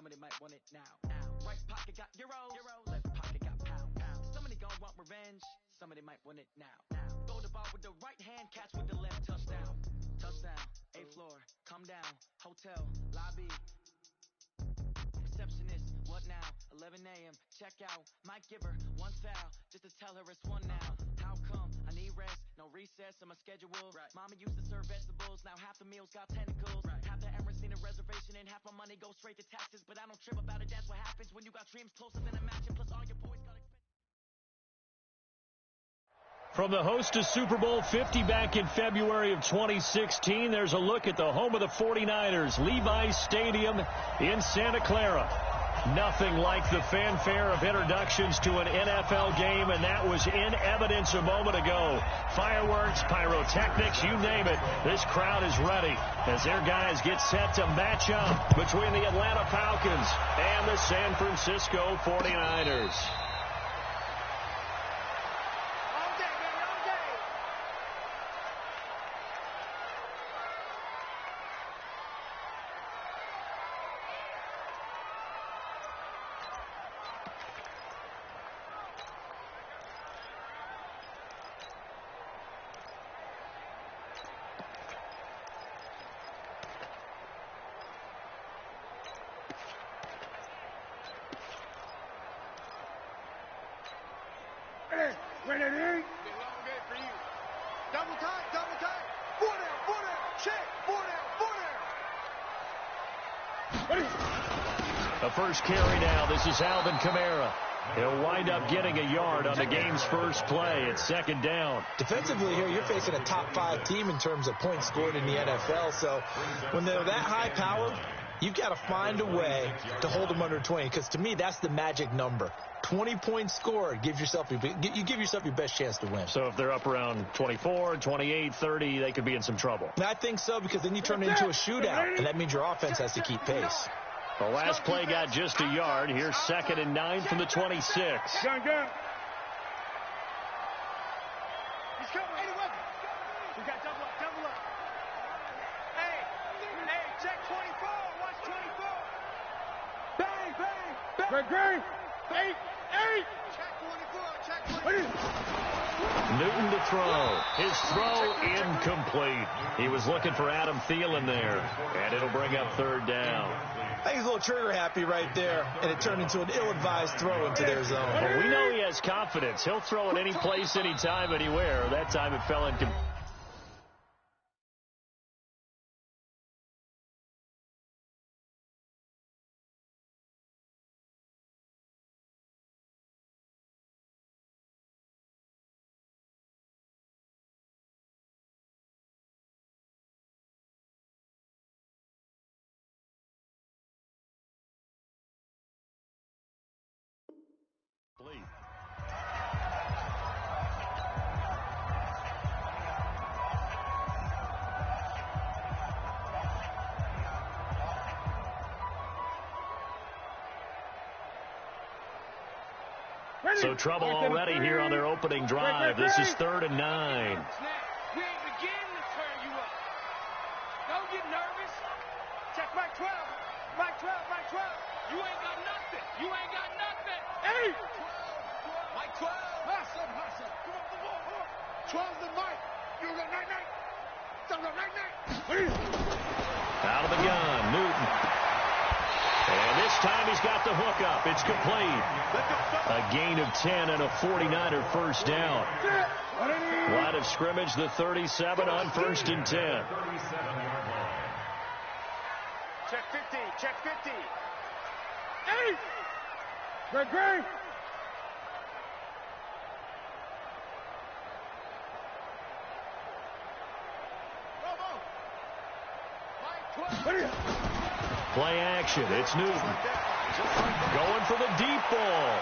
Somebody might want it now. Right pocket got euros, left pocket got pound. Somebody gon' want revenge. Somebody might want it now. Throw the ball with the right hand, catch with the left. Touchdown, touchdown. 8th floor, come down. Hotel lobby. Receptionist, what now? 11 a.m. Check out. Might give her one foul just to tell her it's one now. How come? I need rest, no recess in my schedule. Right. Mama used to serve vegetables, now half the meals got tentacles. Right. Half the Emirates need a reservation and half my money goes straight to taxes. But I don't trip about it, that's what happens when you got dreams closer than a match. And plus all your boys got From the host of Super Bowl 50 back in February of 2016, there's a look at the home of the 49ers, Levi's Stadium in Santa Clara. Nothing like the fanfare of introductions to an NFL game, and that was in evidence a moment ago. Fireworks, pyrotechnics, you name it. This crowd is ready as their guys get set to match up between the Atlanta Falcons and the San Francisco 49ers. Elongate for you. Double time, double time. 4 down, check. 4 down. The first carry now. This is Alvin Kamara. He'll wind up getting a yard on the game's first play. It's 2nd down. Defensively here, you're facing a top 5 team in terms of points scored in the NFL. So when they're that high powered, you've got to find a way to hold them under 20. Because to me, that's the magic number. 20 points scored, you give yourself your best chance to win. So if they're up around 24, 28, 30, they could be in some trouble. And I think so, because then you turn it into a shootout, and that means your offense has to keep pace. The last play got just a yard. Here's 2nd and 9 from the 26. He's coming. We got double up. Hey, check 24. Watch 24. Bang. 8. Check 24. Newton to throw. His throw incomplete. He was looking for Adam Thielen there, and it'll bring up 3rd down. I think he's a little trigger happy right there, and it turned into an ill-advised throw into their zone. Well, we know he has confidence. He'll throw it any place, anytime, anywhere. That time it fell in. So trouble already here on their opening drive. This is 3rd and 9. We ain't beginning to turn you up. Don't get nervous. Check Mike 12. You ain't got nothing. 8. Mike 12. Hustle. Come on. 12's the Mike. You got night. Out of the gun, Newton. And this time he's got the hook up. It's complete. A gain of 10 and a 49er first down. Line of scrimmage, the 37 on 1st and 10. Check 50. 8. Great. Play action. It's Newton. Going for the deep ball.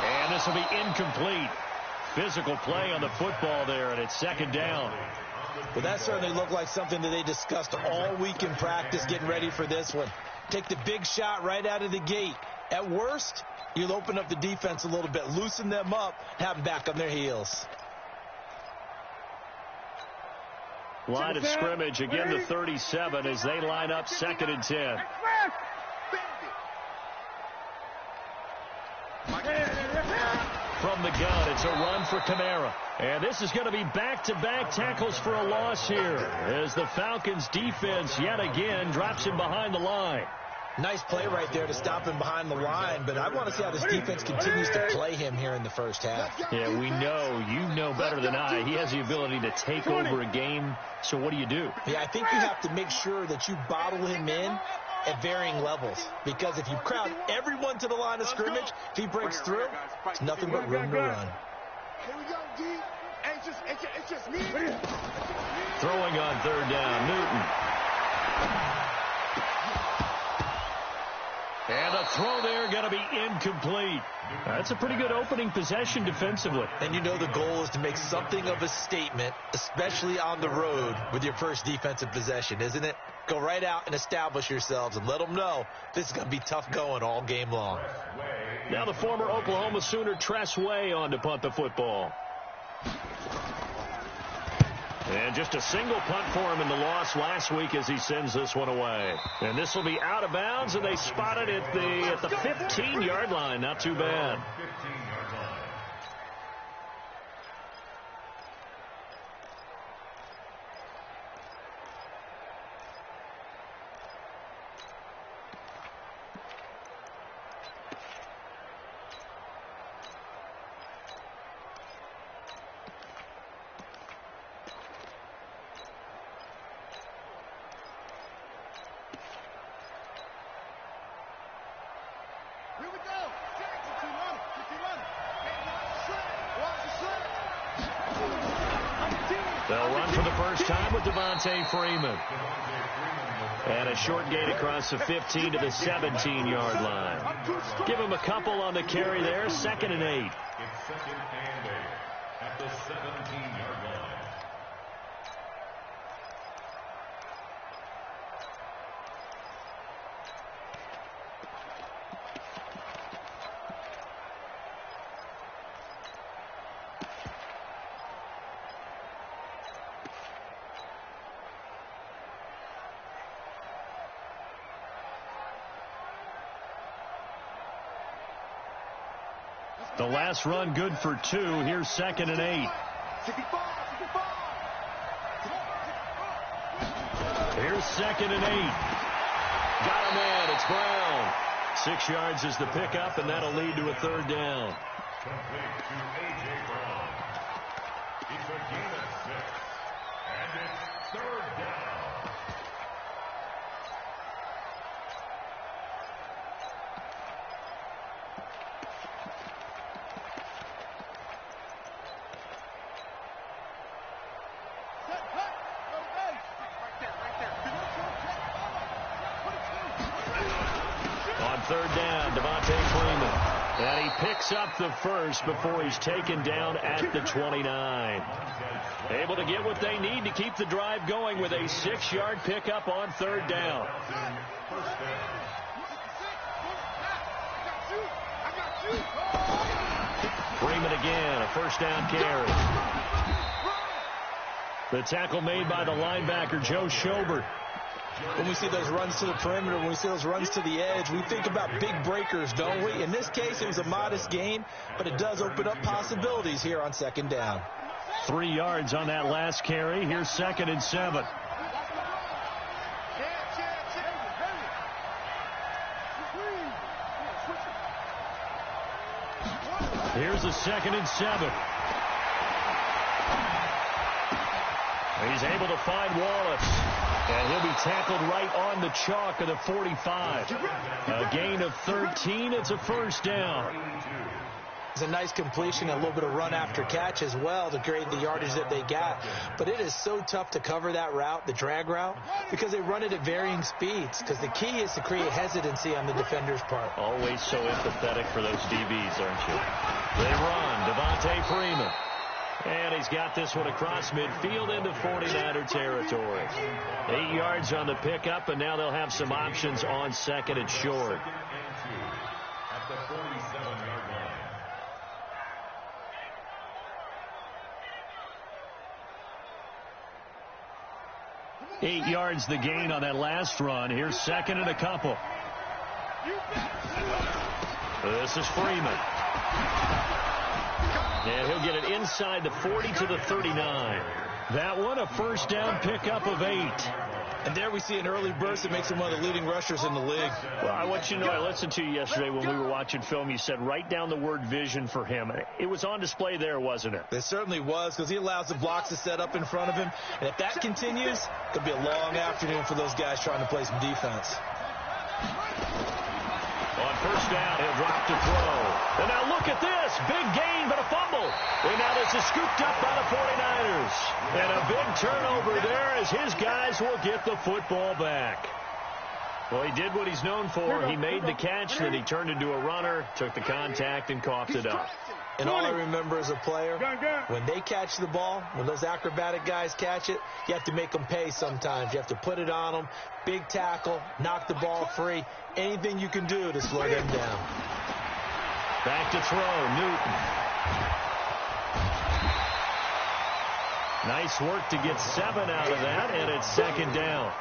And this will be incomplete. Physical play on the football there, and it's 2nd down. Well, that certainly looked like something that they discussed all week in practice getting ready for this one. Take the big shot right out of the gate. At worst, you'll open up the defense a little bit, loosen them up, have them back on their heels. Line of scrimmage, again the 37 as they line up 2nd and 10. from the gun. It's a run for Kamara. And this is going to be back-to-back tackles for a loss here as the Falcons defense yet again drops him behind the line. Nice play right there to stop him behind the line, but I want to see how this defense continues to play him here in the first half. Yeah, we know, you know better than I, he has the ability to take over a game, so what do you do? Yeah, I think you have to make sure that you bottle him in at varying levels, because if you crowd everyone to the line of scrimmage, if he breaks through, it's nothing but room to run. Here we go, D. It's just me. Throwing on third down, Newton. And the throw there going to be incomplete. That's a pretty good opening possession defensively. And you know the goal is to make something of a statement, especially on the road with your first defensive possession, isn't it? Go right out and establish yourselves and let them know this is going to be tough going all game long. Now the former Oklahoma Sooner Tress Way on to punt the football. And just a single punt for him in the loss last week as he sends this one away. And this will be out of bounds, and they spot it at the 15-yard line. Not too bad. Here we go. They'll run for the first time with Devontae Freeman. And a short gain across the 15 to the 17-yard line. Give him a couple on the carry there. 2nd and 8. It's 2nd and 8 at the 17-yard line. The last run good for 2. Here's 2nd and 8. Here's 2nd and 8. Got him in. It's Brown. 6 yards is the pickup, and that'll lead to a 3rd down. Complete to A.J. Brown. It's a gain of 6. And it's 3rd down. On 3rd down, Devontae Freeman. And he picks up the first before he's taken down at the 29. Able to get what they need to keep the drive going with a 6-yard pickup on 3rd down. Freeman again, a 1st down carry. The tackle made by the linebacker, Joe Schobert. When we see those runs to the perimeter, when we see those runs to the edge, we think about big breakers, don't we? In this case, it was a modest gain, but it does open up possibilities here on 2nd down. 3 yards on that last carry. Here's 2nd and 7. Here's a 2nd and 7. He's able to find Wallace. And he'll be tackled right on the chalk of the 45. A gain of 13. It's a 1st down. It's a nice completion, a little bit of run after catch as well to create the yardage that they got. But it is so tough to cover that route, the drag route, because they run it at varying speeds. Because the key is to create hesitancy on the defender's part. Always so empathetic for those DBs, aren't you? They run. Devontae Freeman. And he's got this one across midfield into 49er territory. 8 yards on the pickup, and now they'll have some options on 2nd and short. At the 47-yard line. 8 yards the gain on that last run. Here's 2nd and a couple. This is Freeman. And he'll get it inside the 40 to the 39. That one, a first down pickup of 8. And there we see an early burst that makes him one of the leading rushers in the league. Well, I want you to know, I listened to you yesterday when we were watching film. You said write down the word vision for him. It was on display there, wasn't it? It certainly was, because he allows the blocks to set up in front of him. And if that continues, it could be a long afternoon for those guys trying to play some defense. On first down, he'll drop to throw. And now look at this. Big gain, but a fumble. And now this is scooped up by the 49ers. And a big turnover there as his guys will get the football back. Well, he did what he's known for. He made the catch, then he turned into a runner, took the contact, and coughed it up. And all I remember as a player, when they catch the ball, when those acrobatic guys catch it, you have to make them pay sometimes. You have to put it on them, big tackle, knock the ball free, anything you can do to slow them down. Back to throw, Newton. Nice work to get 7 out of that, and it's second down.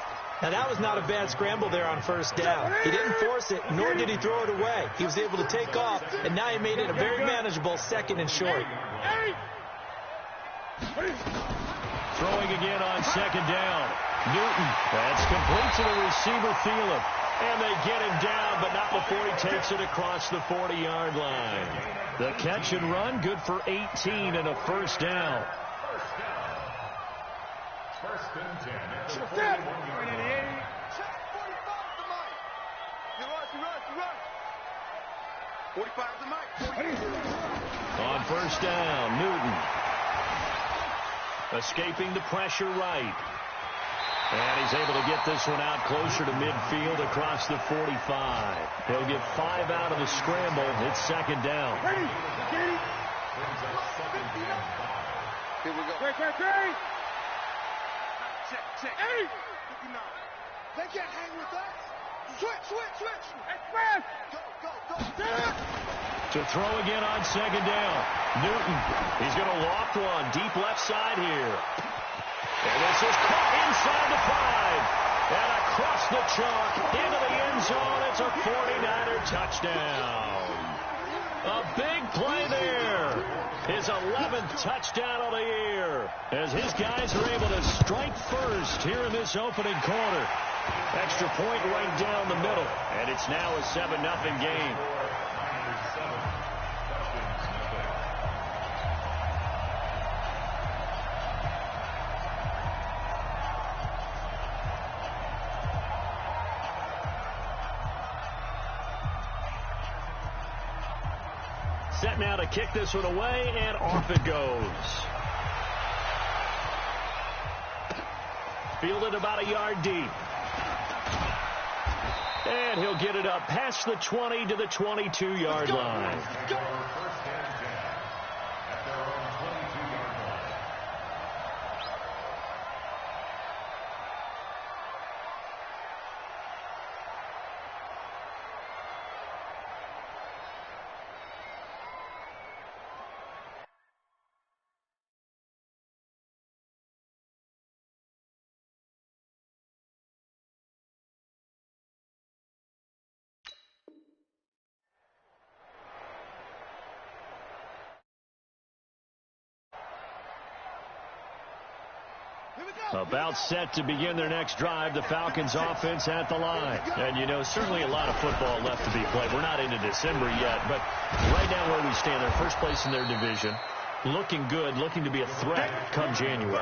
Now, that was not a bad scramble there on first down. He didn't force it, nor did he throw it away. He was able to take off, and now he made it a very manageable second and short. Throwing again on second down. Newton, that's complete to the receiver, Thielen. And they get him down, but not before he takes it across the 40-yard line. The catch and run, good for 18 and a first down. First and 10 at the 41-yard line. On first down, Newton. Escaping the pressure right. And he's able to get this one out closer to midfield across the 45. He'll get 5 out of the scramble. It's second down. Here we go. Great. Check. 59. They can't hang with us. Switch. Express. Go. To throw again on second down. Newton. He's going to loft one deep left side here. And this is caught inside the 5. And across the chalk into the end zone. It's a 49er touchdown. A big play there. His 11th touchdown of the year. As his guys are able to strike first here in this opening quarter. Extra point right down the middle. And it's now a 7-0 game. Set now to kick this one away, and off it goes. Fielded about a yard deep. And he'll get it up past the 20 to the 22-yard line. About set to begin their next drive, the Falcons offense at the line. And, you know, certainly a lot of football left to be played. We're not into December yet, but right now where we stand, they're first place in their division. Looking good, looking to be a threat come January.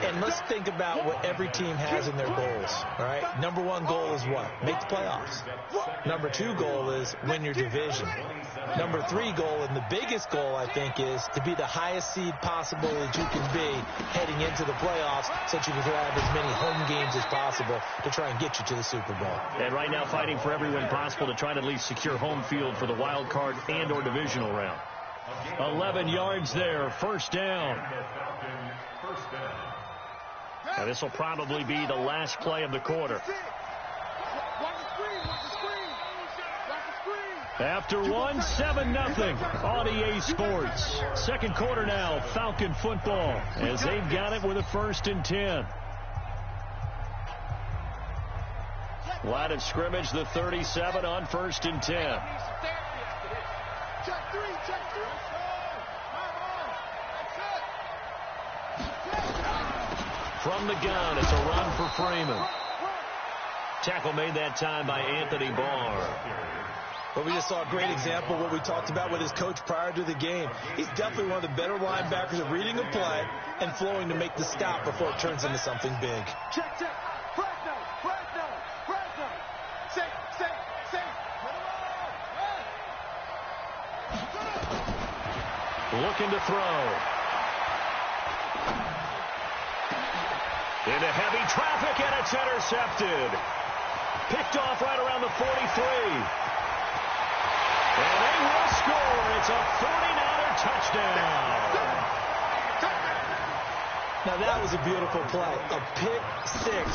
And let's think about what every team has in their goals, all right? Number 1 goal is what? Make the playoffs. Number 2 goal is win your division. Number 3 goal, and the biggest goal, I think, is to be the highest seed possible that you can be heading into the playoffs so that you can have as many home games as possible to try and get you to the Super Bowl. And right now fighting for every win possible to try to at least secure home field for the wild card and or divisional round. 11 yards there, first down. Now this will probably be the last play of the quarter. After one, 7-0 on EA Sports. Second quarter now, Falcon football, as they've got it with a 1st and 10. Line of scrimmage, the 37 on 1st and 10. From the gun, it's a run for Freeman. Tackle made that time by Anthony Barr. But we just saw a great example of what we talked about with his coach prior to the game. He's definitely one of the better linebackers at reading a play and flowing to make the stop before it turns into something big. Check. Fresno. Safe. Looking to throw. Into heavy traffic, and it's intercepted. Picked off right around the 43. And they will score. It's a 49er touchdown. Now, that was a beautiful play. A pick six.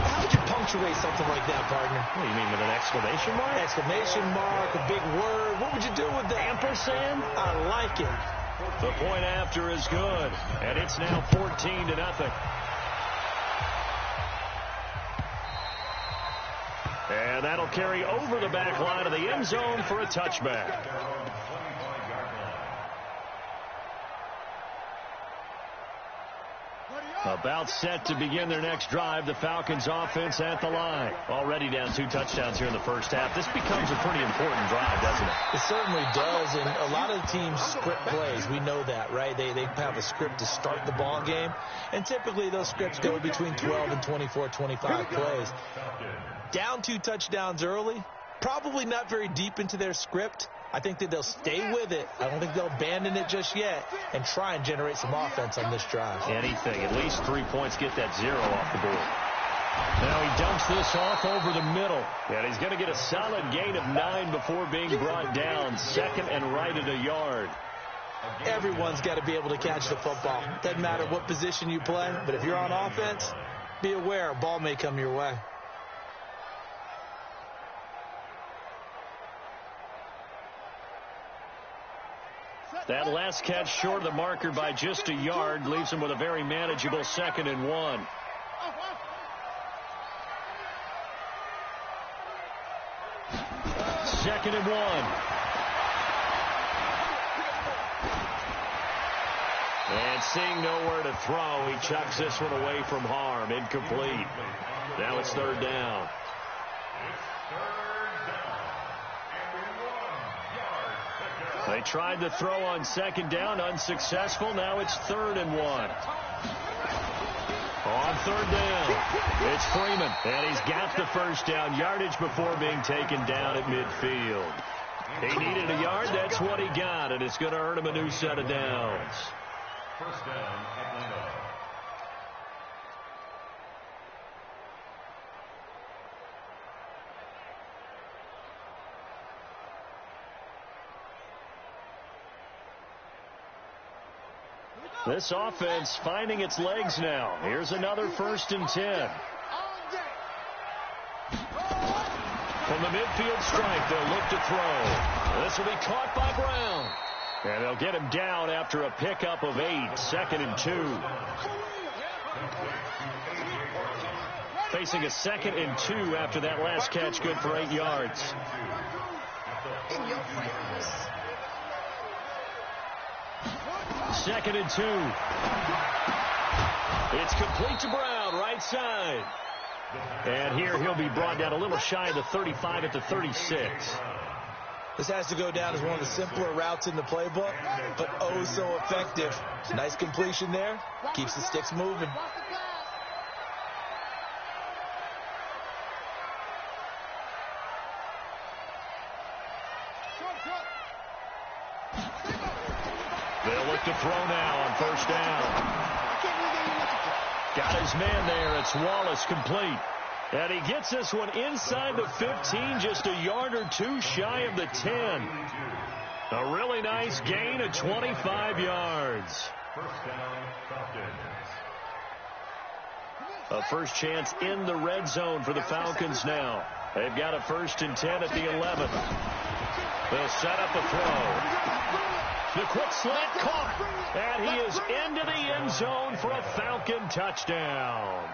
How would you punctuate something like that, partner? What do you mean, with an exclamation mark? Exclamation mark, a big word. What would you do with that? Ampersand? I like it. The point after is good. And it's now 14-0. And that'll carry over the back line of the end zone for a touchback. About set to begin their next drive, the Falcons offense at the line. Already down 2 touchdowns here in the first half. This becomes a pretty important drive, doesn't it? It certainly does, and a lot of the teams script plays. We know that, right? They have a script to start the ball game, and typically those scripts go between 12 and 24, 25 plays. Down 2 touchdowns early, probably not very deep into their script. I think that they'll stay with it. I don't think they'll abandon it just yet and try and generate some offense on this drive. Anything. At least 3 points. Get that 0 off the board. Now he dumps this off over the middle. And he's going to get a solid gain of 9 before being brought down. Second and right at a yard. Everyone's got to be able to catch the football. Doesn't matter what position you play, but if you're on offense, be aware a ball may come your way. That last catch short of the marker by just a yard leaves him with a very manageable 2nd and 1. Second and 1. And seeing nowhere to throw, he chucks this one away from harm. Incomplete. Now it's 3rd down. They tried to throw on 2nd down, unsuccessful. Now it's 3rd and 1. On 3rd down, it's Freeman, and he's got the first down yardage before being taken down at midfield. He needed a yard. That's what he got, and it's going to earn him a new set of downs. First down, Atlanta. This offense finding its legs now. Here's another 1st and 10. From the midfield strike, they'll look to throw. This will be caught by Brown. And they'll get him down after a pickup of 8. 2nd and 2. Facing a 2nd and 2 after that last catch, good for 8 yards. In your face. 2nd and 2. It's complete to Brown, right side. And here he'll be brought down a little shy of the 35 at the 36. This has to go down as one of the simpler routes in the playbook, but oh so effective. Nice completion there. Keeps the sticks moving. They'll look to throw now on 1st down. Got his man there. It's Wallace, complete. And he gets this one inside the 15, just a yard or 2 shy of the 10. A really nice gain of 25 yards. First down, Falcons. A first chance in the red zone for the Falcons now. They've got a 1st and 10 at the 11. They'll set up a throw. The quick slant caught, and he is into the end zone for a Falcon touchdown.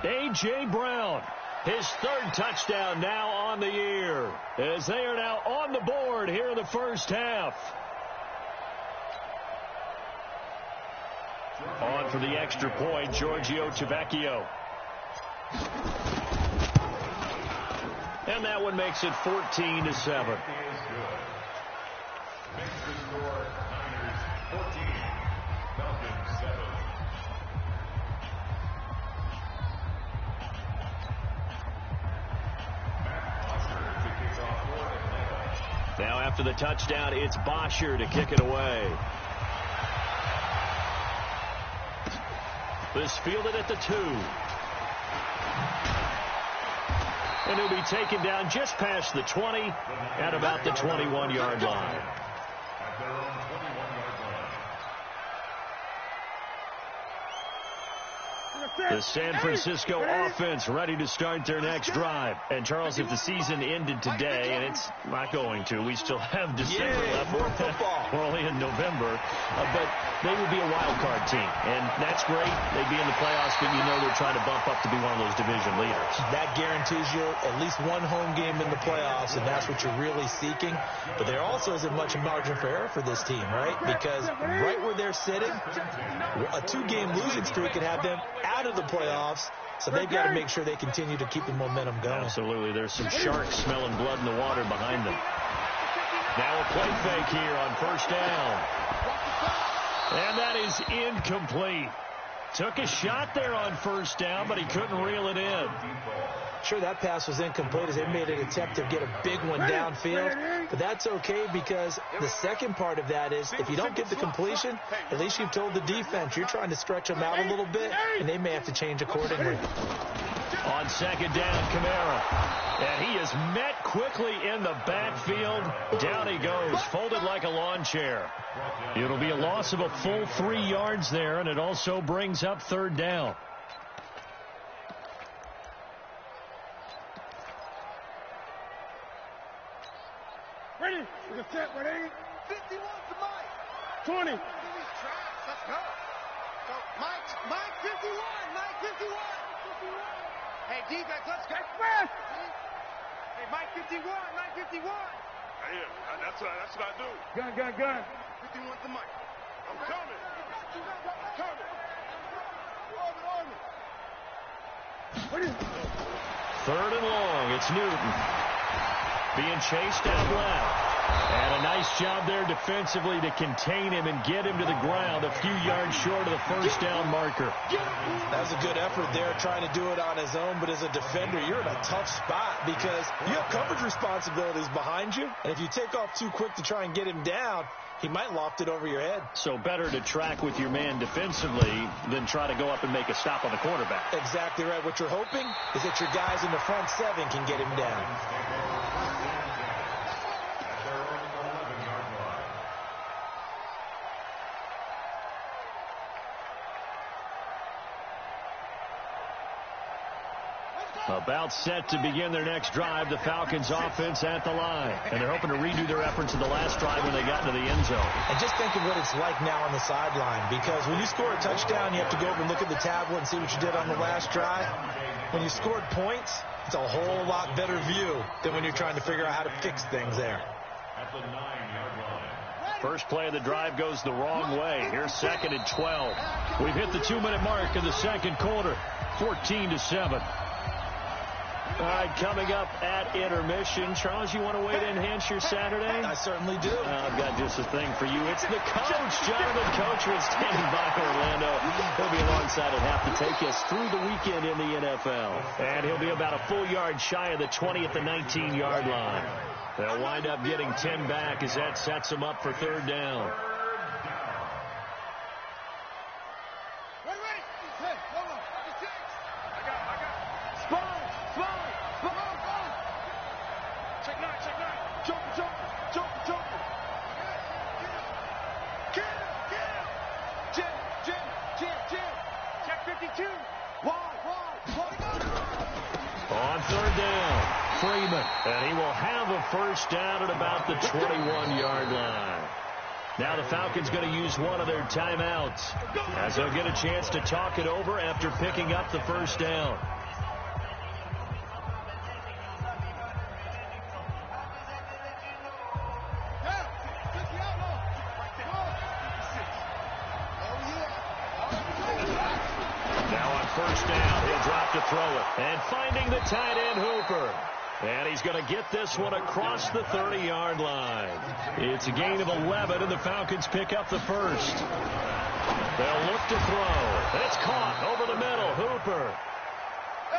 A.J. Brown, his 3rd touchdown now on the year, as they are now on the board here in the first half. On for the extra point, Giorgio Tavecchio. And that one makes it 14-7. Makes the score Niners 14, Falcons 7. Now after the touchdown, it's Bosher to kick it away. This fielded at the 2. And he'll be taken down just past the 20 at about the 21-yard line. At their own 21-yard line. The San Francisco offense ready to start their next drive. And, Charles, if the season ended today, and it's not going to, we still have December left. More football. We're only in November. But they would be a wild card team. And that's great. They'd be in the playoffs, but you know they're trying to bump up to be one of those division leaders. That guarantees you at least one home game in the playoffs, and that's what you're really seeking. But there also isn't much margin for error for this team, right? Because right where they're sitting, a 2-game losing streak could have them out of the playoffs, so they've got to make sure they continue to keep the momentum going. Absolutely. There's some sharks smelling blood in the water behind them. Now a play fake here on first down. And that is incomplete. Took a shot there on first down, but he couldn't reel it in. Sure, that pass was incomplete as they made an attempt to get a big one downfield, but that's okay because the second part of that is if you don't get the completion, at least you've told the defense you're trying to stretch them out a little bit, and they may have to change accordingly. On second down, Kamara. And he is met quickly in the backfield. Down he goes, folded like a lawn chair. It'll be a loss of a full 3 yards there, and it also brings up third down. Ready? We're going to set. Ready? 51 to Mike. 20. Let's go. So, Mike 51. Mike 51. Hey, defense, let's go. Hey, Mike 51. Mike 51. Yeah, that's what I do. Gun. 51 to Mike. I'm coming. Ready? Third and long. It's Newton. Being chased out left. And a nice job there defensively to contain him and get him to the ground a few yards short of the first down marker. That was a good effort there trying to do it on his own, but as a defender, you're in a tough spot because you have coverage responsibilities behind you, and if you take off too quick to try and get him down, he might loft it over your head. So better to track with your man defensively than try to go up and make a stop on the quarterback. Exactly right. What you're hoping is that your guys in the front 7 can get him down. About set to begin their next drive, the Falcons offense at the line. And they're hoping to redo their efforts of the last drive when they got into the end zone. And just think of what it's like now on the sideline, because when you score a touchdown, you have to go over and look at the tablet and see what you did on the last drive. When you scored points, it's a whole lot better view than when you're trying to figure out how to fix things there. At the 9-yard line. First play of the drive goes the wrong way. Here's second and 12. We've hit the 2-minute mark in the second quarter, 14-7. All right, coming up at intermission. Charles, you want a way to enhance your Saturday? I certainly do. I've got just a thing for you. It's the coach, Jonathan Coachman, standing by Orlando. He'll be alongside at half to take us through the weekend in the NFL. And he'll be about a full yard shy of the 20 at the 19-yard line. They'll wind up getting 10 back as that sets them up for third down. On third down, Freeman, and he will have a first down at about the 21-yard line. Now the Falcons going to use one of their timeouts as they'll get a chance to talk it over after picking up the first down. to throw it. And finding the tight end, Hooper. And he's going to get this one across the 30-yard line. It's a gain of 11, and the Falcons pick up the first. They'll look to throw. It's caught over the middle. Hooper.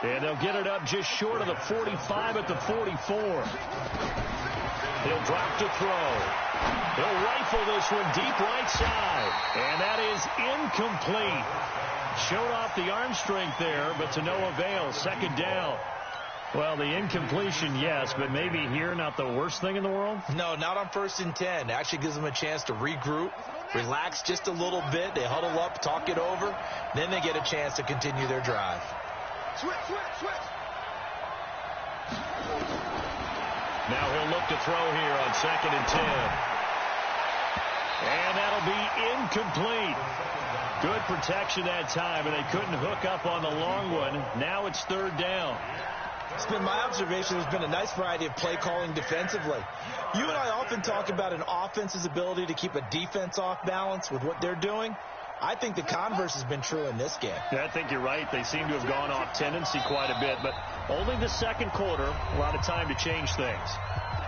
And they'll get it up just short of the 45 at the 44. He'll drop to throw. He'll rifle this one deep right side. And that is incomplete. Showed off the arm strength there, but to no avail. Second down. Well, the incompletion, yes, but maybe here not the worst thing in the world? No, not on 1st and 10. It actually gives them a chance to regroup, relax just a little bit. They huddle up, talk it over. Then they get a chance to continue their drive. Switch. Now he'll look to throw here on 2nd and 10. And that'll be incomplete. Good protection that time, and they couldn't hook up on the long one. Now it's 3rd down. It's been my observation there's been a nice variety of play calling defensively. You and I often talk about an offense's ability to keep a defense off balance with what they're doing. I think the converse has been true in this game. Yeah, I think you're right. They seem to have gone off tendency quite a bit, but only the second quarter, a lot of time to change things.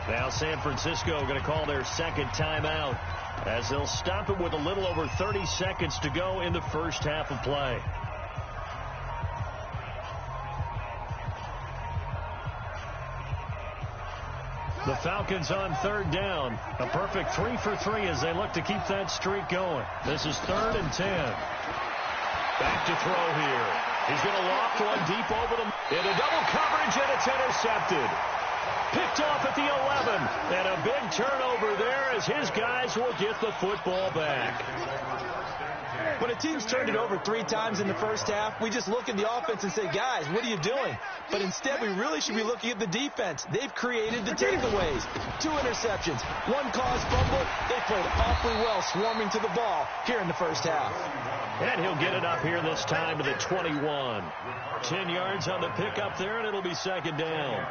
Now San Francisco going to call their second timeout as they'll stop it with a little over 30 seconds to go in the first half of play. The Falcons on 3rd down. A perfect 3 for 3 as they look to keep that streak going. This is 3rd and 10. Back to throw here. He's going to loft one deep over them. In a double coverage, and it's intercepted. Picked off at the 11. And a big turnover there as his guys will get the football back. When a team's turned it over 3 times in the first half, we just look at the offense and say, guys, what are you doing? But instead, we really should be looking at the defense. They've created the takeaways. 2 interceptions, 1 caused fumble. They played awfully well swarming to the ball here in the first half. And he'll get it up here this time to the 21. 10 yards on the pickup there, and it'll be 2nd down.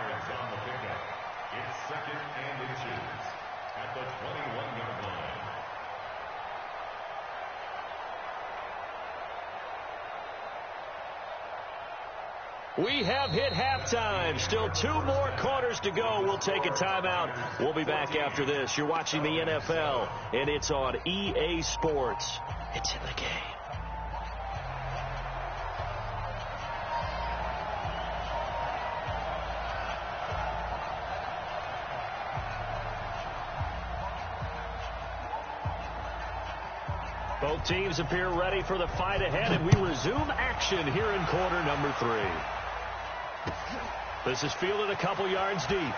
It's 2nd and inches at the 21-yard line. We have hit halftime. Still 2 more quarters to go. We'll take a timeout. We'll be back after this. You're watching the NFL, and it's on EA Sports. It's in the game. Both teams appear ready for the fight ahead, and we resume action here in quarter number 3. This is fielded a couple yards deep.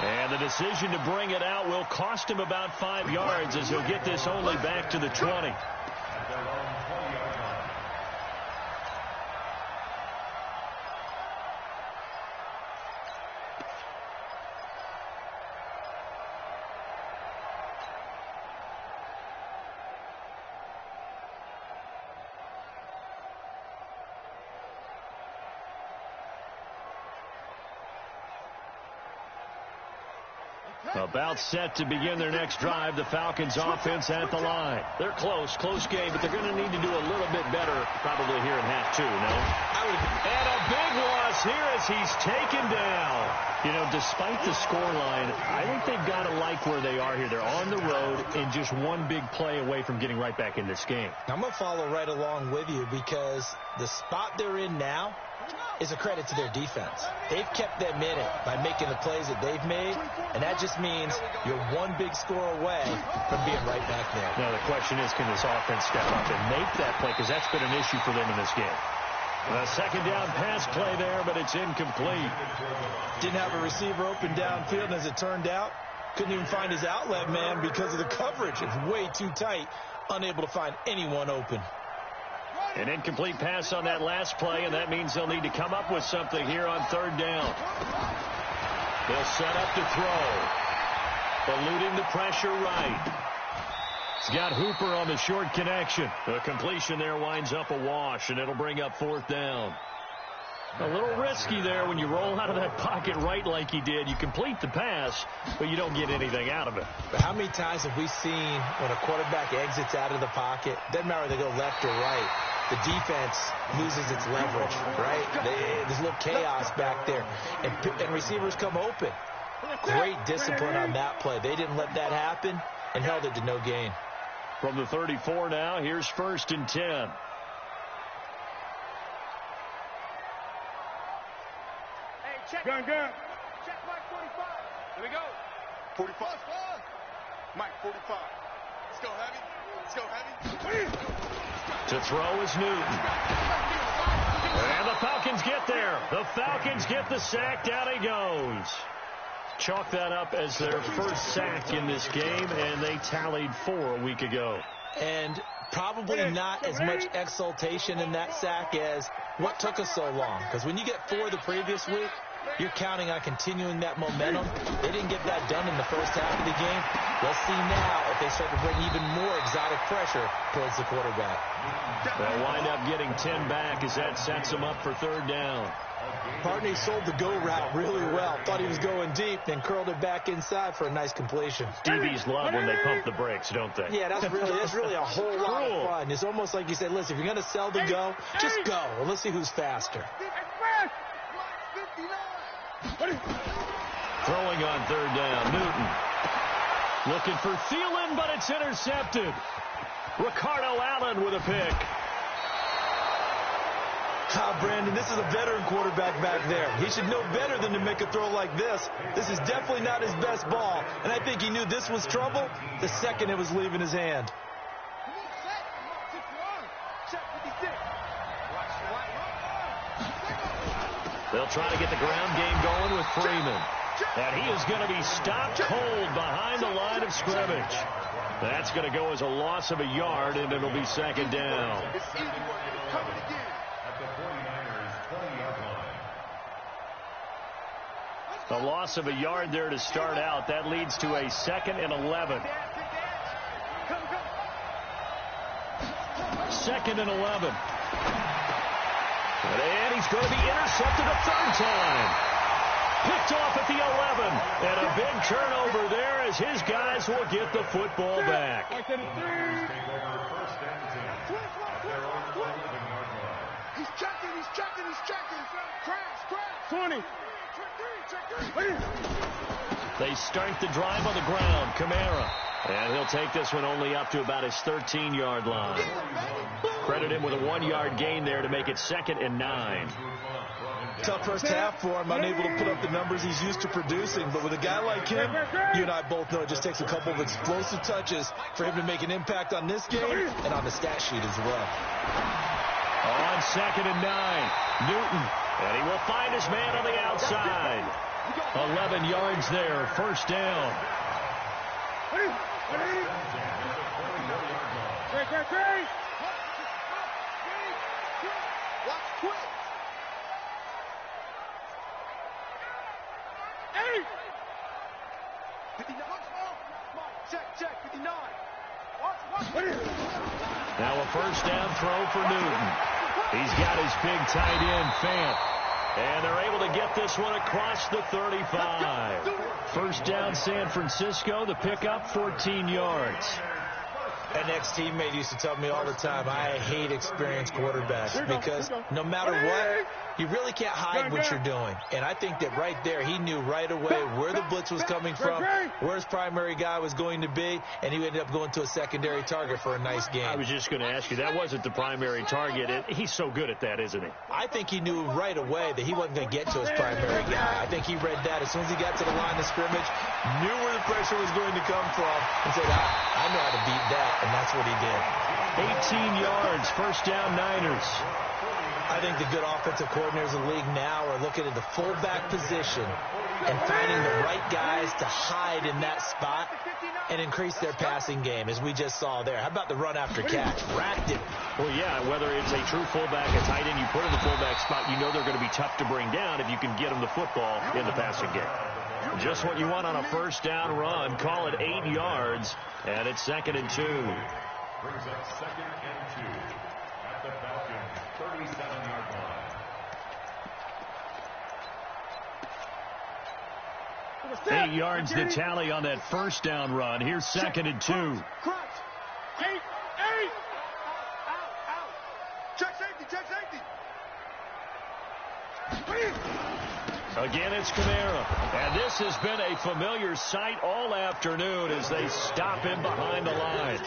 And the decision to bring it out will cost him about 5 yards as he'll get this only back to the 20. About set to begin their next drive. The Falcons offense at the line. They're close game, but they're going to need to do a little bit better probably here in half 2, no? And a big loss here as he's taken down. You know, despite the scoreline, I think they've got to like where they are here. They're on the road and just one big play away from getting right back in this game. I'm going to follow right along with you because the spot they're in now is a credit to their defense. They've kept them in it by making the plays that they've made, and that just means you're one big score away from being right back there. Now, the question is, can this offense step up and make that play? Because that's been an issue for them in this game. A 2nd down pass play there, but it's incomplete. Didn't have a receiver open downfield, and as it turned out, couldn't even find his outlet man because of the coverage. It's way too tight, unable to find anyone open. An incomplete pass on that last play, and that means they'll need to come up with something here on 3rd down. They'll set up to throw. Eluding the pressure right. He's got Hooper on the short connection. The completion there winds up a wash, and it'll bring up 4th down. A little risky there when you roll out of that pocket right like he did. You complete the pass, but you don't get anything out of it. But how many times have we seen when a quarterback exits out of the pocket, doesn't matter whether they go left or right, the defense loses its leverage, right? There's a little chaos back there, and receivers come open. Great discipline on that play. They didn't let that happen and held it to no gain. From the 34 now, here's 1st and 10. Hey, check. Gun. Check Mike 45. Here we go. 45. Mike, 45. Let's go heavy. Let's go heavy. To throw is Newton. And the Falcons get there. The Falcons get the sack. Down he goes. Chalk that up as their first sack in this game, and they tallied 4 a week ago. And probably not as much exultation in that sack as what took us so long. Because when you get 4 the previous week, you're counting on continuing that momentum. They didn't get that done in the first half of the game. Let's see now if they start to bring even more exotic pressure towards the quarterback. They'll wind up getting 10 back as that sets them up for 3rd down. Partney sold the go route really well. Thought he was going deep, then curled it back inside for a nice completion. DBs love when they pump the brakes, don't they? Yeah, that's really a whole lot of fun. It's almost like you said, listen, if you're going to sell the go, just go. Well, let's see who's faster. Throwing on 3rd down, Newton. Looking for Thielen, but it's intercepted. Ricardo Allen with a pick. Brandon, this is a veteran quarterback back there. He should know better than to make a throw like this. This is definitely not his best ball, and I think he knew this was trouble the second it was leaving his hand. They'll try to get the ground game going with Freeman. And he is going to be stopped cold behind the line of scrimmage. That's going to go as a loss of a yard, and it'll be 2nd down. A loss of a yard there to start out. That leads to a 2nd and 11. 2nd and 11. And he's going to be intercepted a 3rd time. Picked off at the 11. And a big turnover there as his guys will get the football back. He's checking. Crash. 20. They start the drive on the ground. Kamara. And he'll take this one only up to about his 13-yard line. Credit him with a 1-yard gain there to make it 2nd and 9. Tough first half for him, unable to put up the numbers he's used to producing. But with a guy like him, you and I both know it just takes a couple of explosive touches for him to make an impact on this game and on the stat sheet as well. On 2nd and 9, Newton. And he will find his man on the outside. 11 yards there, 1st down. Now a 1st down throw for Newton. He's got his big tight end, Fant. And they're able to get this one across the 35. 1st down, San Francisco. The pickup, 14 yards. An ex-teammate used to tell me all the time, I hate experienced quarterbacks because no matter what, you really can't hide what you're doing. And I think that right there, he knew right away where the blitz was coming from, where his primary guy was going to be, and he ended up going to a secondary target for a nice game. I was just going to ask you, that wasn't the primary target. He's so good at that, isn't he? I think he knew right away that he wasn't going to get to his primary guy. I think he read that as soon as he got to the line of scrimmage, knew where the pressure was going to come from, and said, I know how to beat that. And that's what he did. 18 yards, 1st down, Niners. I think the good offensive coordinators in the league now are looking at the fullback position and finding the right guys to hide in that spot and increase their passing game, as we just saw there. How about the run after catch? Racked it. Well, yeah, whether it's a true fullback, a tight end, you put in the fullback spot, you know they're going to be tough to bring down if you can get them the football in the passing game. Just what you want on a 1st down run. Call it 8 yards, and it's 2nd and 2. Brings up 2nd and 2 at the Falcons' 37-yard line. 8 yards the tally on that first down run. Here's 2nd and 2. Crunch. 8. Out. Check safety. Again, it's Kamara. And this has been a familiar sight all afternoon as they stop him behind the line.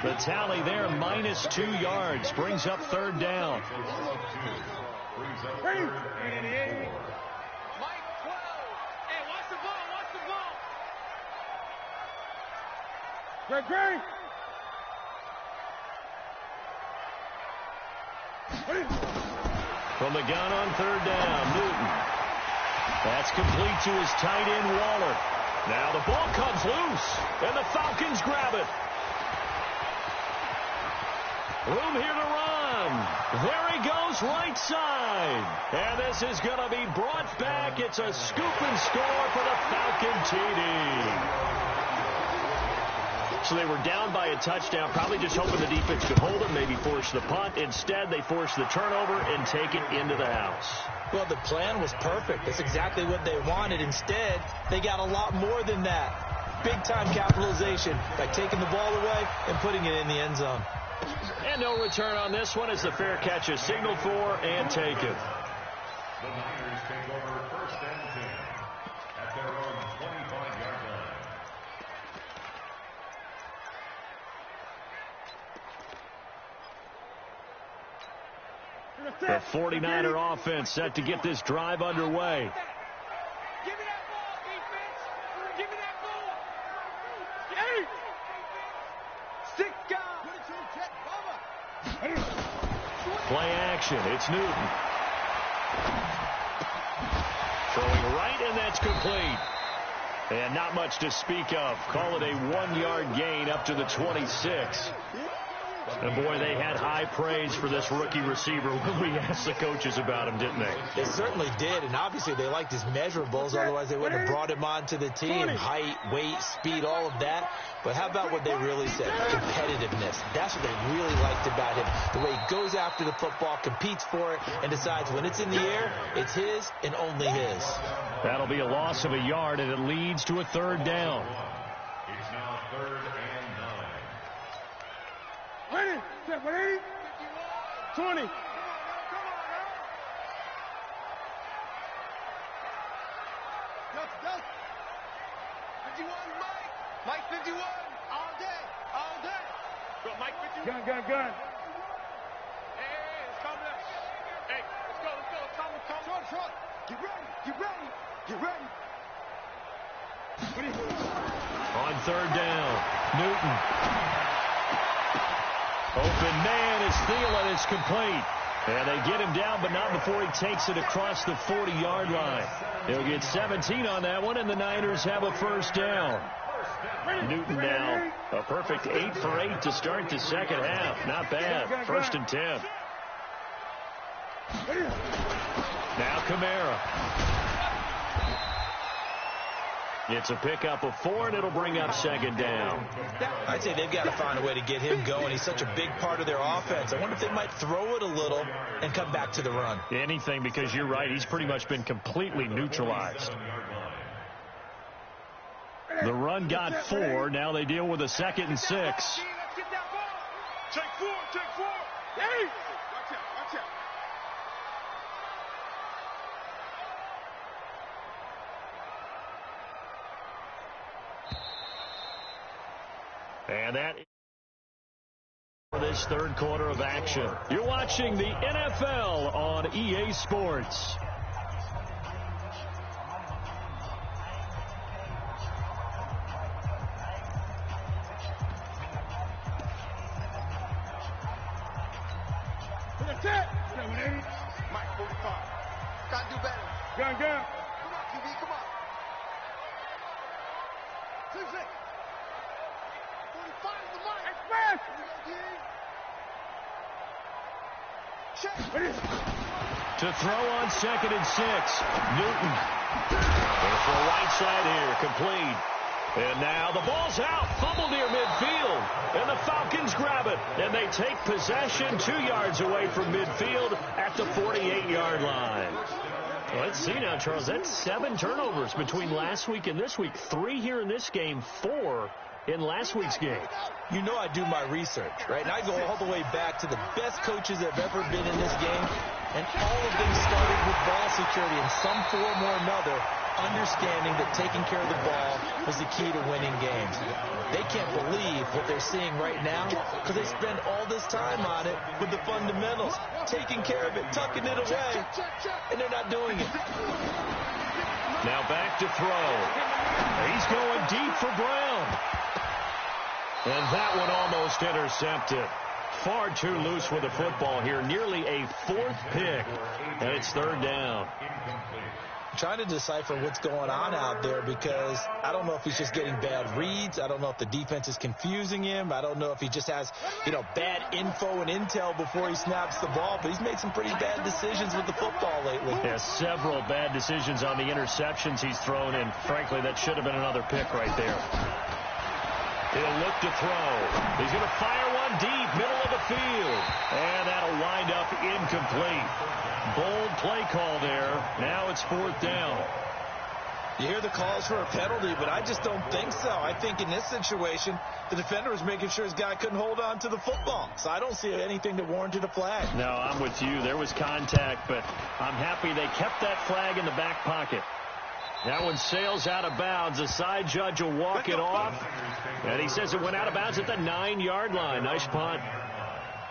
The tally there, -2 yards, brings up 3rd down. Mike 12. Hey, watch the ball. Great. From the gun on 3rd down, Newton. That's complete to his tight end, Waller. Now the ball comes loose, and the Falcons grab it. Room here to run. There he goes, right side. And this is going to be brought back. It's a scoop and score for the Falcon TD. So they were down by a touchdown, probably just hoping the defense could hold them, maybe force the punt. Instead, they forced the turnover and take it into the house. Well, the plan was perfect. That's exactly what they wanted. Instead, they got a lot more than that. Big-time capitalization by taking the ball away and putting it in the end zone. And no return on this one as the fair catch is signaled for and taken. The Niners take over 1st and 10 at their own 25-yard line. The 49er offense set to get this drive underway. Give me that ball, defense. Give me that ball. Hey. Stick down. Put it to the check, Play action. It's Newton. Throwing right, and that's complete. And not much to speak of. Call it a 1-yard gain up to the 26. And boy, they had high praise for this rookie receiver when we asked the coaches about him, didn't they? They certainly did, and obviously they liked his measurables. Otherwise, they wouldn't have brought him onto the team. Height, weight, speed, all of that. But how about what they really said? Competitiveness. That's what they really liked about him. The way he goes after the football, competes for it, and decides when it's in the air, it's his and only his. That'll be a loss of a yard, and it leads to a 3rd down. It's now 3rd and 9. Ready? 20. Go. 51, Mike 51. All day. Go, Mike 51. Gun. Hey, it's coming up. Hey, let's go. It's coming. Get ready. On 3rd down, Newton. Open man is Thielen. It's complete. And they get him down, but not before he takes it across the 40-yard line. They'll get 17 on that one, and the Niners have a 1st down. Newton now a perfect 8 for 8 to start the 2nd half. Not bad. 1st and 10. Now Kamara. It's a pickup of 4, and it'll bring up 2nd down. I'd say they've got to find a way to get him going. He's such a big part of their offense. I wonder if they might throw it a little and come back to the run. Anything, because you're right. He's pretty much been completely neutralized. The run got 4. Now they deal with a 2nd and 6. Let's get that ball. Take 4. Hey! Watch out. And that is for this 3rd quarter of action. You're watching the NFL on EA Sports. That's it. Mike 45. Gotta do better. Gun. Come on, QB, come on. 6. 45 is the mark. Express. To throw on 2nd and 6. Newton. Going for a right side here. Complete. And now the ball's out. Fumble near midfield. And the Falcons grab it. And they take possession 2 yards away from midfield at the 48-yard line. Let's see now, Charles. That's 7 turnovers between last week and this week. 3 here in this game, 4 in last week's game. You know I do my research, right? And I go all the way back to the best coaches that have ever been in this game, and all of them started with ball security in some form or another, understanding that taking care of the ball was the key to winning games. They can't believe what they're seeing right now because they spend all this time on it with the fundamentals, taking care of it, tucking it away, and they're not doing it. Now back to throw. He's going deep for Brown. And that one almost intercepted. Far too loose with the football here. Nearly a 4th pick. And it's 3rd down. Trying to decipher what's going on out there because I don't know if he's just getting bad reads. I don't know if the defense is confusing him. I don't know if he just has, bad info and intel before he snaps the ball. But he's made some pretty bad decisions with the football lately. Yeah, several bad decisions on the interceptions he's thrown, and frankly, that should have been another pick right there. He'll look to throw. He's going to fire one deep, middle of the field. And that'll wind up incomplete. Bold play call there. Now it's 4th down. You hear the calls for a penalty, but I just don't think so. I think in this situation, the defender was making sure his guy couldn't hold on to the football. So I don't see anything that warranted a flag. No, I'm with you. There was contact, but I'm happy they kept that flag in the back pocket. That one sails out of bounds. The side judge will walk it off. And he says it went out of bounds at the 9-yard line. Nice punt.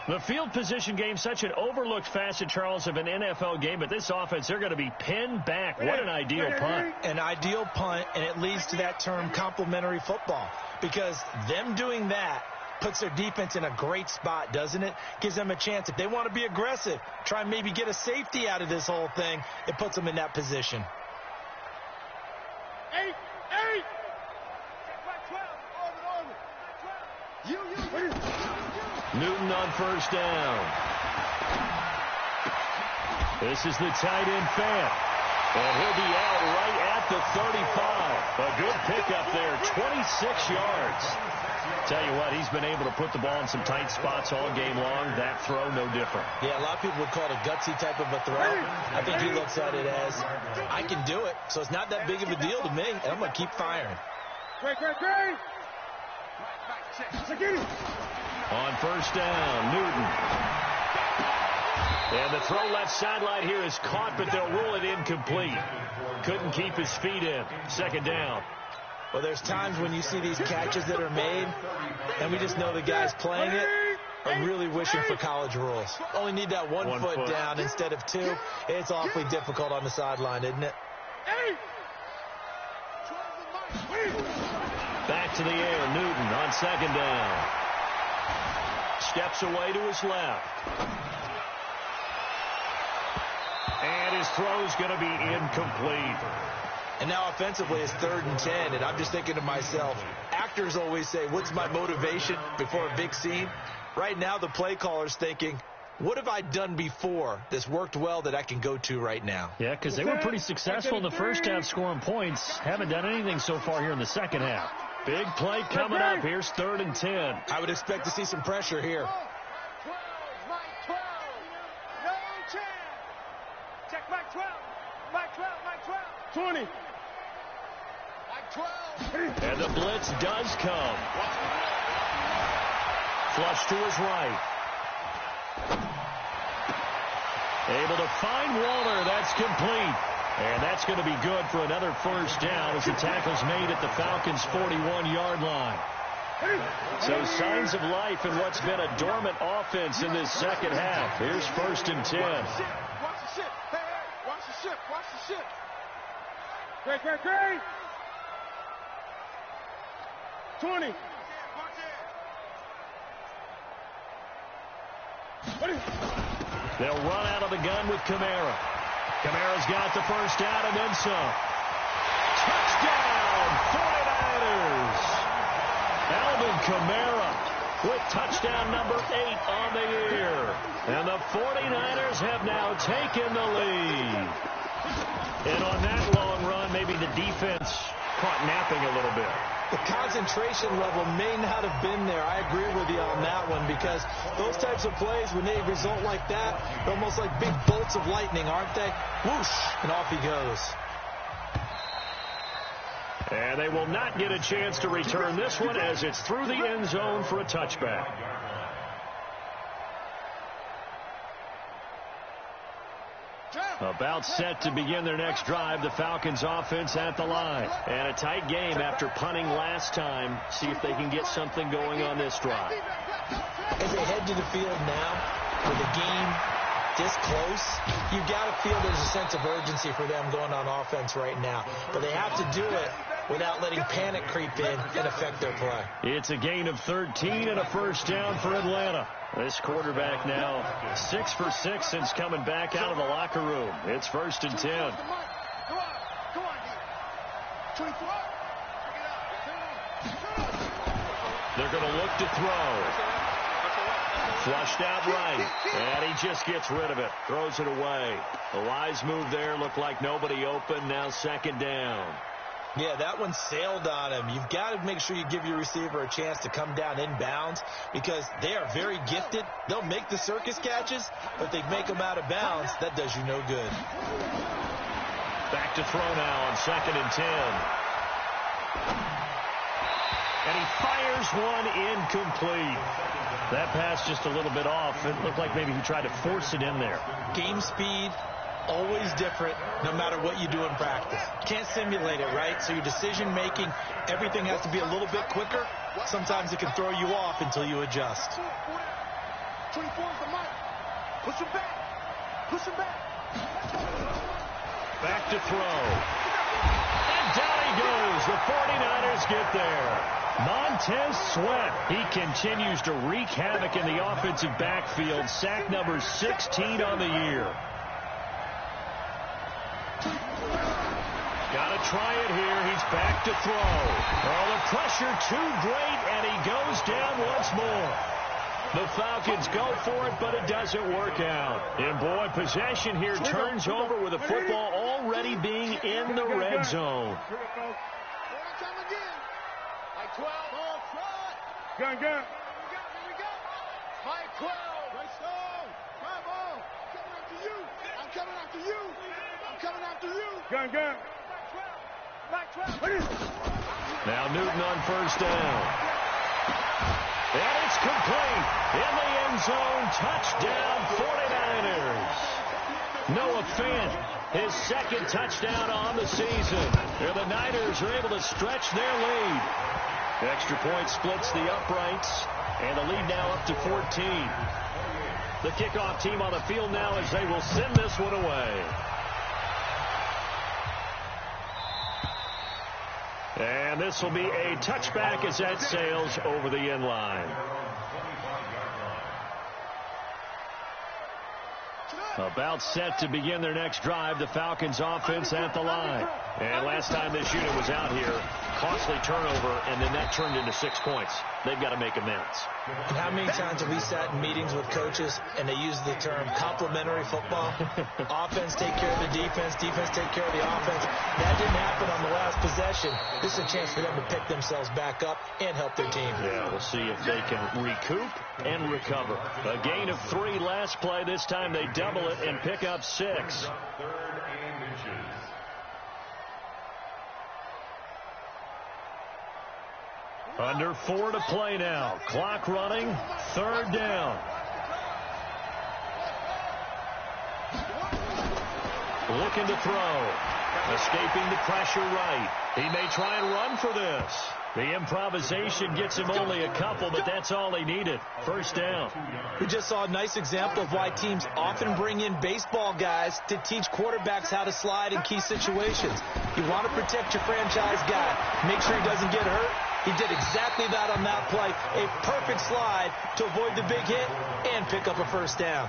The field position game, such an overlooked facet, Charles, of an NFL game. But this offense, they're going to be pinned back. What an ideal punt. An ideal punt, and it leads to that term complementary football. Because them doing that puts their defense in a great spot, doesn't it? Gives them a chance. If they want to be aggressive, try and maybe get a safety out of this whole thing, it puts them in that position. Newton on 1st down. This is the tight end Fant. And he'll be out right at the 35. A good pickup there, 26 yards. Tell you what, he's been able to put the ball in some tight spots all game long. That throw, no different. Yeah, a lot of people would call it a gutsy type of a throw. I think he looks at it as, I can do it, so it's not that big of a deal to me, and I'm going to keep firing. Great. On 1st down, Newton. And the throw left sideline here is caught, but they'll rule it incomplete. Couldn't keep his feet in. 2nd down. Well, there's times when you see these catches that are made, and we just know the guys playing it are really wishing for college rules. Only need that one foot down instead of 2. It's awfully difficult on the sideline, isn't it? Back to the air, Newton on 2nd down. Steps away to his left. And his throw's going to be incomplete. And now offensively it's 3rd and 10, and I'm just thinking to myself, actors always say, what's my motivation before a big scene? Right now the play caller's thinking, what have I done before that's worked well that I can go to right now? Yeah, because they were pretty successful in the first half scoring points. Haven't done anything so far here in the second half. Big play coming up. Here's 3rd and 10. I would expect to see some pressure here. 12, no chance. Check Mike 12. 20. Mike 12. And the blitz does come. Flush to his right. Able to find Waller. That's complete. And that's going to be good for another 1st down as the tackle's made at the Falcons' 41-yard line. So signs of life in what's been a dormant offense in this second half. Here's 1st and 10. Watch the ship. Hey, watch the ship. Watch the ship. Great. 20. They'll run out of the gun with Kamara. Kamara's got the 1st down and then some. Touchdown, 49ers. Alvin Kamara with touchdown number 8 on the year. And the 49ers have now taken the lead. And on that long run, maybe the defense caught napping a little bit. the concentration level may not have been there. I agree with you on that one, because those types of plays, when they result like that, they're almost like big bolts of lightning, aren't they? Whoosh, and off he goes. And they will not get a chance to return this one as it's through the end zone for a touchback. About set to begin their next drive, the Falcons offense at the line. And a tight game after punting last time. See if they can get something going on this drive. As they head to the field now, with the game this close, you've got to feel there's a sense of urgency for them going on offense right now. But they have to do it without letting panic creep in and affect their play. It's a gain of 13 and a first down for Atlanta. This quarterback now 6 for 6 since coming back out of the locker room. It's 1st and 10. They're going to look to throw. Flushed out right, and he just gets rid of it. Throws it away. A wise move there. Looked like nobody open. Now 2nd down. Yeah, that one sailed on him. You've got to make sure you give your receiver a chance to come down inbounds, because they are very gifted. They'll make the circus catches, but if they make them out of bounds, that does you no good. Back to throw now on 2nd and 10. And he fires one incomplete. That pass just a little bit off. It looked like maybe he tried to force it in there. Game speed, always different, no matter what you do in practice. Can't simulate it, right? So your decision-making, everything has to be a little bit quicker. Sometimes it can throw you off until you adjust. 24 is the mark. Push him back. Push him back. Back to throw. And down he goes. The 49ers get there. Montez Sweat, he continues to wreak havoc in the offensive backfield. Sack number 16 on the year. Got to try it here. He's back to throw. Oh, the pressure too great, and he goes down once more. The Falcons go for it, but it doesn't work out. And, boy, possession here turns over with the football already being in the red zone. Gun. Here we go. Mike 12. Right strong. Come on. I'm coming after you. I'm coming after you. Gun. Mike 12. Now Newton on 1st down. And it's complete. In the end zone. Touchdown 49ers. Noah Fant, his 2nd touchdown on the season. And the Niners are able to stretch their lead. Extra point splits the uprights, and the lead now up to 14. The kickoff team on the field now as they will send this one away. And this will be a touchback as that sails over the end line. About set to begin their next drive, the Falcons offense at the line. And last time this unit was out here, costly turnover, and then that turned into 6 points. They've got to make amends. And how many times have we sat in meetings with coaches and they use the term complementary football? Offense take care of the defense, defense take care of the offense. That didn't happen on the last possession. This is a chance for them to pick themselves back up and help their team. Yeah, we'll see if they can recoup and recover. A gain of 3 last play. This time they double it and pick up 6. Under 4 to play now. Clock running. 3rd down. Looking to throw. Escaping the pressure right. He may try and run for this. The improvisation gets him only a couple, but that's all he needed. 1st down. We just saw a nice example of why teams often bring in baseball guys to teach quarterbacks how to slide in key situations. You want to protect your franchise guy. Make sure he doesn't get hurt. He did exactly that on that play. A perfect slide to avoid the big hit and pick up a 1st down.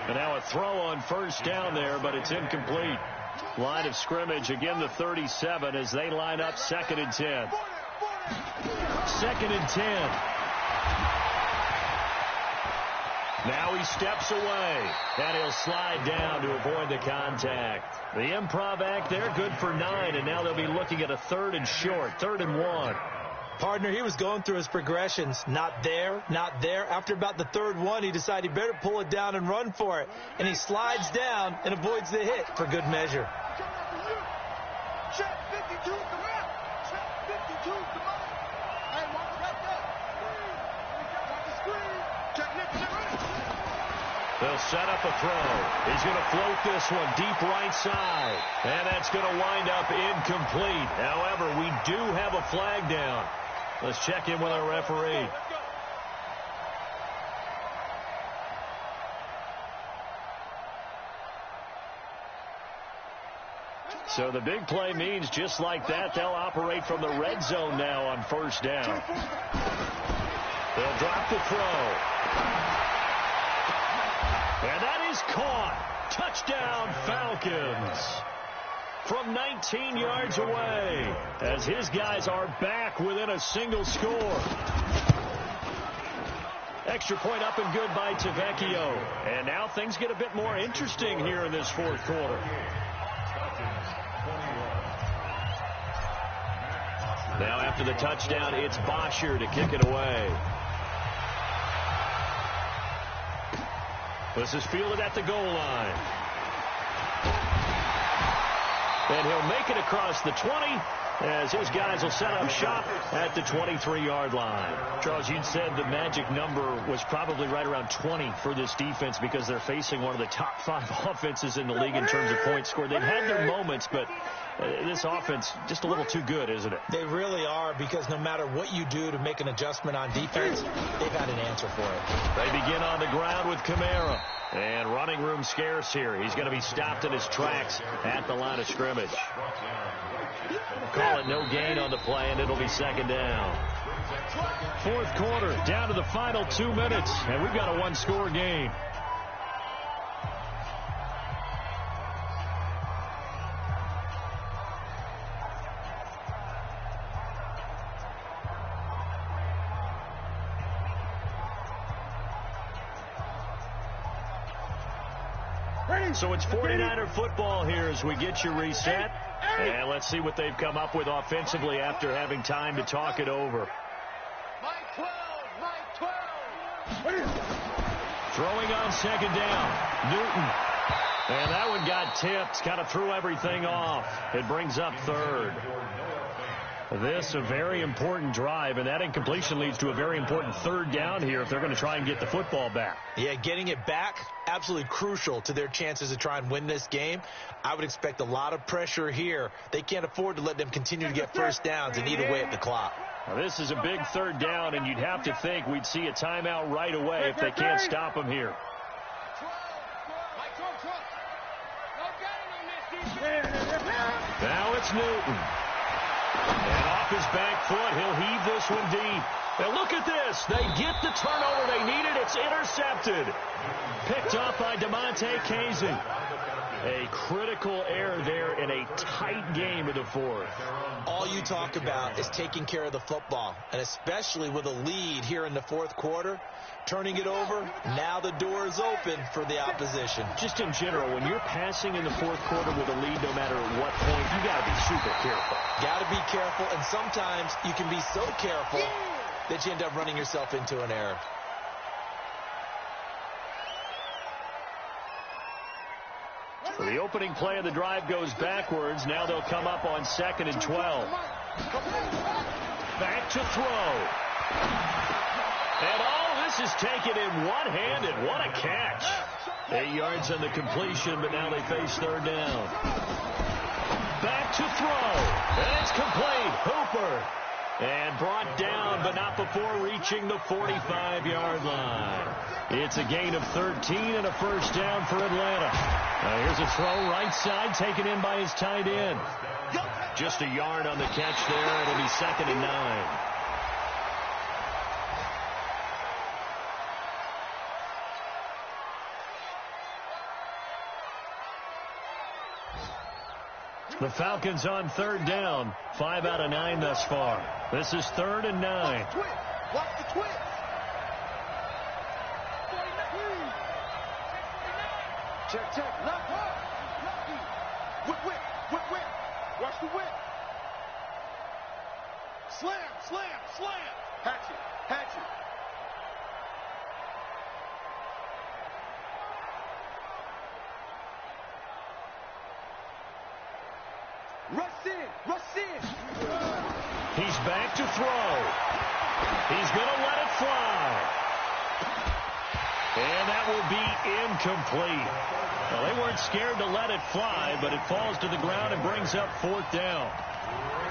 And now a throw on 1st down there, but it's incomplete. Line of scrimmage, again the 37 as they line up 2nd and 10. 2nd and 10. Now he steps away, and he'll slide down to avoid the contact. The improv act there, good for 9, and now they'll be looking at a 3rd and short, 3rd and 1. Partner, he was going through his progressions. Not there, not there. After about the third one, he decided he better pull it down and run for it. And he slides down and avoids the hit for good measure. Check 52 to Mike. Check 52 to Mike. Hey, Mark, got that. Watch the screen. Check Nick. They'll set up a throw. He's going to float this one deep right side. And that's going to wind up incomplete. However, we do have a flag down. Let's check in with our referee. So the big play means just like that, they'll operate from the red zone now on first down. They'll drop the throw. And that is caught. Touchdown, Falcons. From 19 yards away, as his guys are back within a single score. Extra point up and good by TheKillanator. And now things get a bit more interesting here in this fourth quarter. Now after the touchdown, it's Bosher to kick it away. This is fielded at the goal line. And he'll make it across the 20 as his guys will set up shop at the 23-yard line. Charles, you'd said the magic number was probably right around 20 for this defense because they're facing one of the top 5 offenses in the league in terms of points scored. They've had their moments, but this offense just a little too good, isn't it? They really are, because no matter what you do to make an adjustment on defense, they've had an answer for it. They begin on the ground with Kamara. And running room scarce here. He's going to be stopped in his tracks at the line of scrimmage. Call it no gain on the play, and it'll be second down. Fourth quarter, down to the final 2 minutes, and we've got a one-score game. So it's 49er football here as we get you reset. And let's see what they've come up with offensively after having time to talk it over. Mike 12, Mike 12. Throwing on second down, Newton. And that one got tipped, kind of threw everything off. It brings up third. This a very important drive, and that incompletion leads to a very important third down here if they're going to try and get the football back. Yeah, getting it back, absolutely crucial to their chances to try and win this game. I would expect a lot of pressure here. They can't afford to let them continue to get first downs and eat away at the clock. Now, this is a big third down, and you'd have to think we'd see a timeout right away if they can't stop them here. Now it's Newton. And off his back foot, he'll heave this one deep. And look at this. They get the turnover they needed. It's intercepted. Picked off by DeMonte Casey. A critical error there in a tight game of the fourth. All you talk about is taking care of the football, and especially with a lead here in the fourth quarter. Turning it over, now the door is open for the opposition. Just in general, when you're passing in the fourth quarter with a lead, no matter what point, you got to be super careful. Got to be careful, and sometimes you can be so careful that you end up running yourself into an error. So the opening play of the drive goes backwards. Now they'll come up on 2nd and 12. Back to throw. And all this is taken in one-handed. What a catch. 8 yards on the completion, but now they face third down. Back to throw. And it's complete. Hooper. And brought down, but not before reaching the 45-yard line. It's a gain of 13 and a first down for Atlanta. Now here's a throw right side, taken in by his tight end. Just a yard on the catch there. It'll be 2nd and 9. The Falcons on third down. 5 out of 9 thus far. This is 3rd and 9. Watch the twist. Check. Lock hard. Whip. Watch the whip. Slam, slam, slam. Hatchet, hatchet. Rush in, rush in. He's back to throw. He's going to let it fly. And that will be incomplete. Well, they weren't scared to let it fly, but it falls to the ground and brings up 4th down.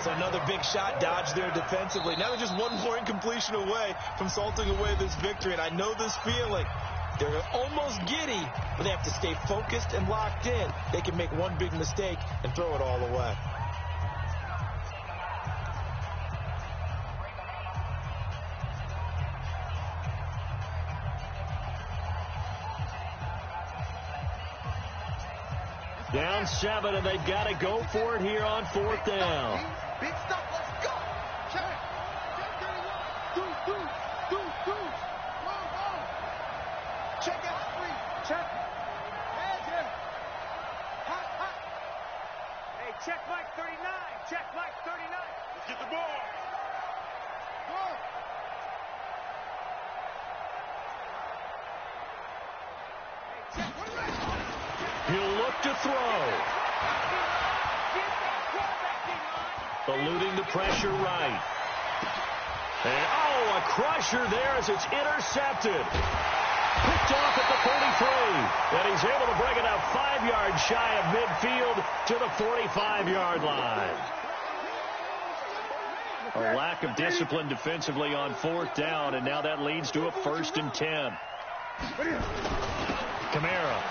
So another big shot dodged there defensively. Now they're just one more incompletion away from salting away this victory. And I know this feeling. They're almost giddy, but they have to stay focused and locked in. They can make one big mistake and throw it all away. Down 7, and they've got to go for it here on 4th down. Big stop, let's go. Check. Do. Check out free. Check. Head. Hot. Hey, check Mike 39. Check Mike 39. Let's get the ball. Go. Hey, check. What are they? He'll look to throw. Eluding the pressure right. And, a crusher there as it's intercepted. Picked off at the 33. And he's able to bring it up 5 yards shy of midfield to the 45-yard line. A lack of discipline defensively on 4th down, and now that leads to a 1st and 10. Kamara.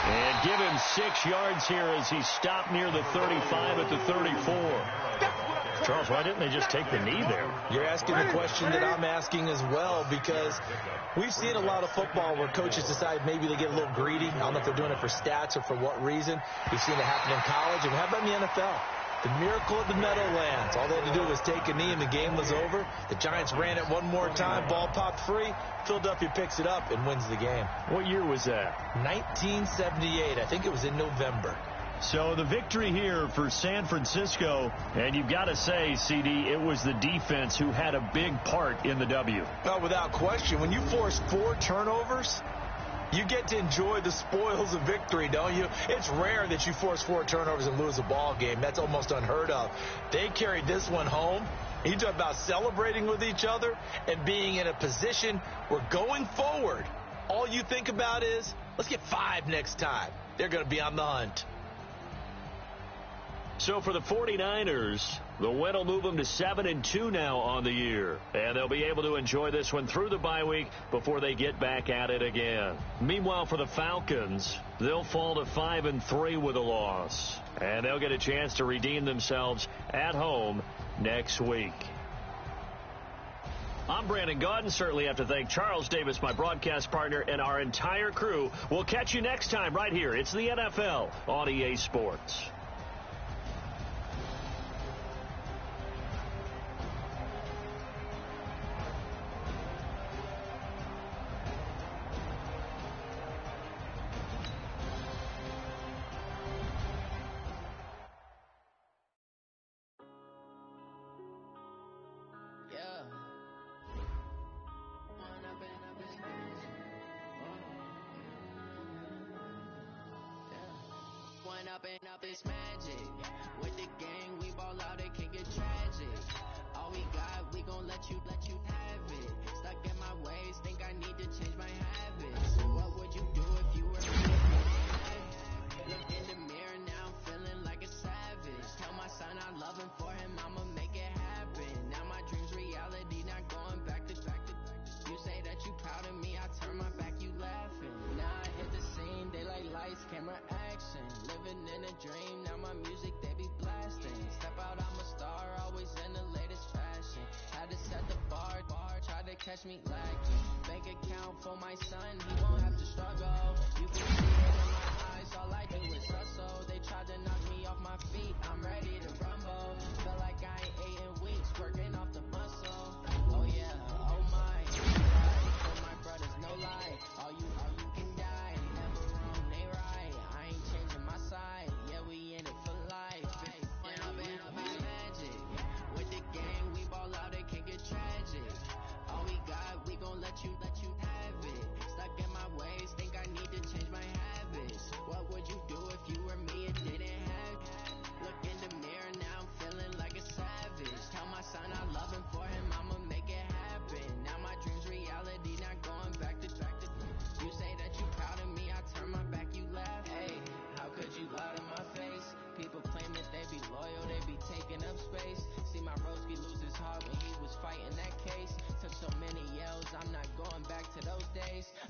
And give him 6 yards here as he stopped near the 35 at the 34. Charles, why didn't they just take the knee there? You're asking the question that I'm asking as well, because we've seen a lot of football where coaches decide maybe they get a little greedy. I don't know if they're doing it for stats or for what reason. We've seen it happen in college, and how about in the NFL? The miracle of the Meadowlands. All they had to do was take a knee, and the game was over. The Giants ran it one more time. Ball popped free. Philadelphia picks it up and wins the game. What year was that? 1978. I think it was in November. So the victory here for San Francisco, and you've got to say, CD, it was the defense who had a big part in the W. Well, without question, when you force 4 turnovers, you get to enjoy the spoils of victory, don't you? It's rare that you force 4 turnovers and lose a ball game. That's almost unheard of. They carried this one home. You talk about celebrating with each other and being in a position where going forward, all you think about is, let's get 5 next time. They're going to be on the hunt. So for the 49ers, the win will move them to 7-2 now on the year. And they'll be able to enjoy this one through the bye week before they get back at it again. Meanwhile, for the Falcons, they'll fall to 5-3 with a loss. And they'll get a chance to redeem themselves at home next week. I'm Brandon Gaudin. Certainly have to thank Charles Davis, my broadcast partner, and our entire crew. We'll catch you next time right here. It's the NFL on EA Sports. Up it's magic. With the gang, we ball out, it can get tragic. All we got, we gon' let you have it. Stuck in my ways, think I need to change my habits. What would you do if you were me? Look in the mirror, now I'm feeling like a savage. Tell my son I love him, for him I'ma make it happen. Now my dreams reality, not going back to. You say that you proud of me, I turn my back, you laughing. Now I hit the scene, they like lights, camera, action. Living in a dream, now my music, they be blasting. Step out, I'm a star, always in the latest fashion. Had to set the bar, try to catch me lacking. Bank account for my son, he won't have to struggle. You can see it in my eyes, all I do is hustle. They tried to knock me off my feet, I'm ready to rumble. Feel like I ain't ate in weeks, working off the muscle. Oh yeah, oh my. For my brothers, no lie. All you can die. Never wrong, they right. I ain't changing my side. Yeah, we in it for life. When I've been magic.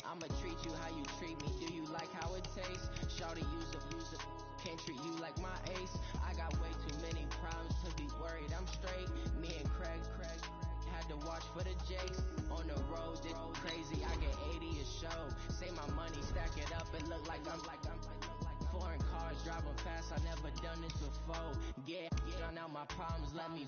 I'ma treat you how you treat me. Do you like how it tastes? Shawty, use a can't treat you like my ace. I got way too many problems to be worried. I'm straight. Me and Craig had to watch for the Jakes. On the road, it's crazy. I get 80 a show. Say my money, stack it up, and look like I'm foreign cars driving fast. I never done this before. Get out my problems. Let me